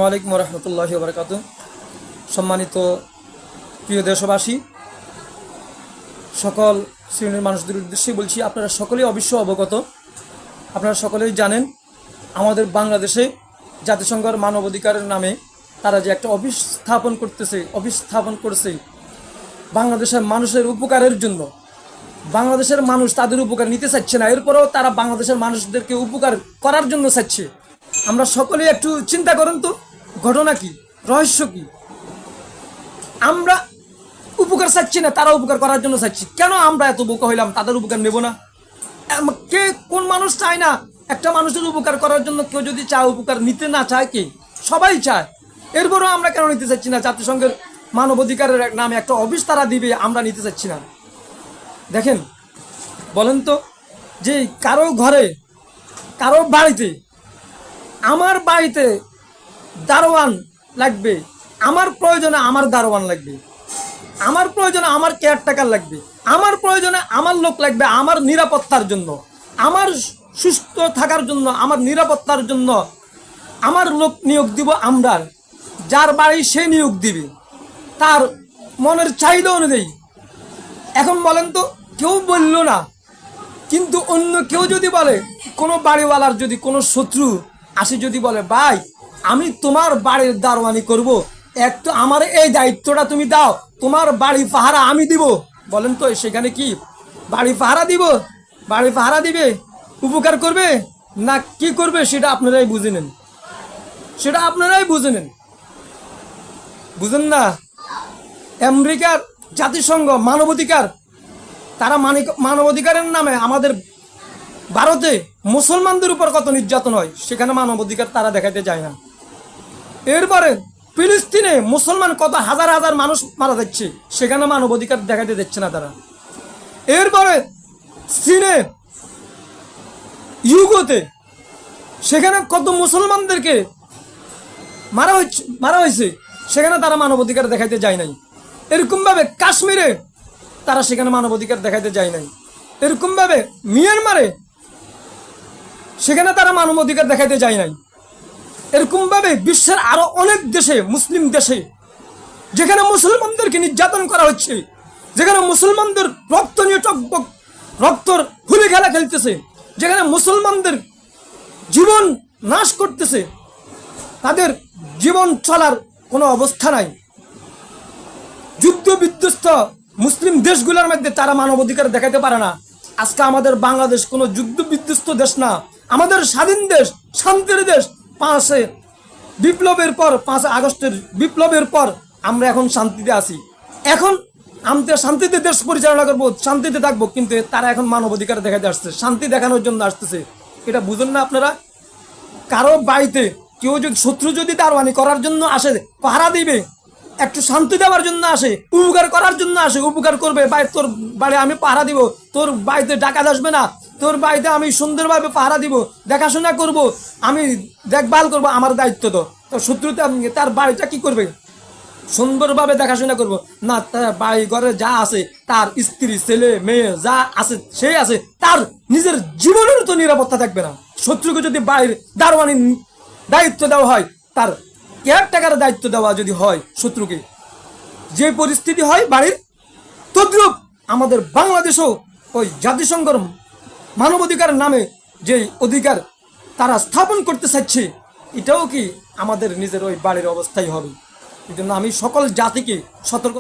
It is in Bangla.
ওয়ালাইকুম রহমতুল্লাহি ওয়া বারাকাতুহু। সম্মানিত প্রিয় দেশবাসী, সকল শ্রেণীর মানুষদের উদ্দেশ্যে বলছি, আপনারা সকলেই অবশ্য অবগত, আপনারা সকলেই জানেন আমাদের বাংলাদেশে জাতিসংঘের মানবাধিকারের নামে তারা যে একটা অফিস স্থাপন করছে বাংলাদেশের মানুষের উপকারের জন্য। বাংলাদেশের মানুষ তাদের উপকার নিতে চাচ্ছে না, এরপরেও তারা বাংলাদেশের মানুষদেরকে উপকার করার জন্য চাচ্ছে। আমরা সকলেই একটু চিন্তা করেন তো, ঘটনা কি, রহস্য কি? আমরা উপকার চাচ্ছি না, তারা উপকার করার জন্য চাচ্ছি। কেন আমরা এত বোকা হইলাম, তাদের উপকার নেব না? কে কোন মানুষ চায় না একটা মানুষের উপকার করার জন্য? কেউ যদি চায়, উপকার নিতে না চায় কে? সবাই চায়। এরপরেও আমরা কেন নিতে চাচ্ছি না? জাতিসংঘের মানবাধিকারের নামে একটা অফিস তারা দিবে, আমরা নিতে চাচ্ছি না। দেখেন, বলেন তো, যে কারো ঘরে, কারো বাড়িতে, আমার বাড়িতে দারোয়ান লাগবে, আমার প্রয়োজনে আমার দারোয়ান লাগবে, আমার প্রয়োজনে আমার কেয়ারটেকার লাগবে, আমার প্রয়োজনে আমার লোক লাগবে আমার নিরাপত্তার জন্য, আমার সুস্থ থাকার জন্য, আমার নিরাপত্তার জন্য আমার লোক নিয়োগ দিব। আমরা যার বাড়ি সে নিয়োগ দিবে তার মনের চাহিদা অনুযায়ী। এখন বলেন তো, কেউ বলল না, কিন্তু অন্য কেউ যদি বলে, কোনো বাড়িওয়ালার যদি কোনো শত্রু আসে যদি বলে, ভাই আমি তোমার বাড়ির দারোয়ানি করব, একটু আমার এই দায়িত্বটা তুমি দাও, তোমার বাড়ি পাহারা আমি দিব, বলেন তো সেখানে কি বাড়ি পাহারা দিব? বাড়ি পাহারা দিবে, উপকার করবে না কি করবে? সেটা আপনারাই বুঝে নেন, সেটা আপনারাই বুঝে নেন। বুঝেন না? আমেরিকার জাতিসংঘ মানবাধিকার, তারা মানবাধিকারের নামে আমাদের ভারতে মুসলমানদের উপর কত নির্যাতন হয়, সেখানে মানবাধিকার তারা দেখাতে যায় না। এরপরে ফিলিস্তিনে মুসলমান কত হাজার হাজার মানুষ মারা যাচ্ছে, সেখানে মানবাধিকার দেখাতে দিচ্ছে না তারা। এরপরে চীনে, ইউগোতে, সেখানে কত মুসলমানদেরকে মারা হয়েছে, সেখানে তারা মানবাধিকার দেখাইতে যায় নাই। এরকমভাবে কাশ্মীরে তারা সেখানে মানবাধিকার দেখাইতে যায় নাই। এরকমভাবে মিয়ানমারে সেখানে তারা মানবাধিকার দেখাইতে যায় নাই। এরকমভাবে বিশ্বের আরো অনেক দেশে, মুসলিম দেশে, যেখানে মুসলমানদেরকে নির্যাতন করা হচ্ছে, যেখানে মুসলমানদের রক্ত নিয়ে টকবক রক্তর হুলি খেলা খেলতেছে, যেখানে মুসলমানদের জীবন নাশ করতেছে, তাদের জীবন চলার কোনো অবস্থা নাই, যুদ্ধ বিধ্বস্ত মুসলিম দেশগুলোর মধ্যে তারা মানবাধিকার দেখাতে পারে না। আজকে আমাদের বাংলাদেশ কোনো যুদ্ধ বিধ্বস্ত দেশ না, আমাদের স্বাধীন দেশ, শান্তির দেশ। 5 আগস্টের বিপ্লবের পর আমরা এখন শান্তিতে আছি। এখন আমরা শান্তিতে দেশ পরিচালনা করবো, শান্তিতে থাকবো, কিন্তু তারা এখন মানবাধিকার দেখাতে আসছে, শান্তি দেখানোর জন্য আসতেছে। এটা বুঝুন না আপনারা? কারো বাড়িতে কেউ যদি শত্রু যদি দারোয়ানি করার জন্য আসে, পাহারা দিবে, একটু শান্তি দেওয়ার জন্য আসে, উপকার করার জন্য আসে, উপকার করবে, ভাই তোর বাড়ি আমি পাহারা দিব, তোর বাড়িতে ডাকাত আসবে না, তোর বাড়িতে আমি সুন্দরভাবে পাহারা দিব, দেখাশোনা করব, আমি দেখভাল করব, আমার দায়িত্ব। তো তোর শত্রুতে তার বাড়িটা কি করবে? সুন্দরভাবে দেখাশোনা করব না? তার বাড়ি ঘরে যা আছে, তার স্ত্রী ছেলে মেয়ে যা আছে সেই আছে, তার নিজের জীবনের তো নিরাপত্তা থাকবে না। শত্রুকে যদি বাড়ির দারোয়ানি দায়িত্ব দেওয়া হয়, তার কেয়ারটেকার দায়িত্ব দেওয়া যদি হয় শত্রুকে, যে পরিস্থিতি হয় বাড়ির, তদ্রূপ আমাদের বাংলাদেশেও ওই জাতিসংঘের মানবাধিকার নামে যে অধিকার তারা স্থাপন করতে চাচ্ছে, এটাও কি আমাদের নিজের ওই বাড়ির অবস্থাই হবে? এই জন্য আমি সকল জাতিকে সতর্ক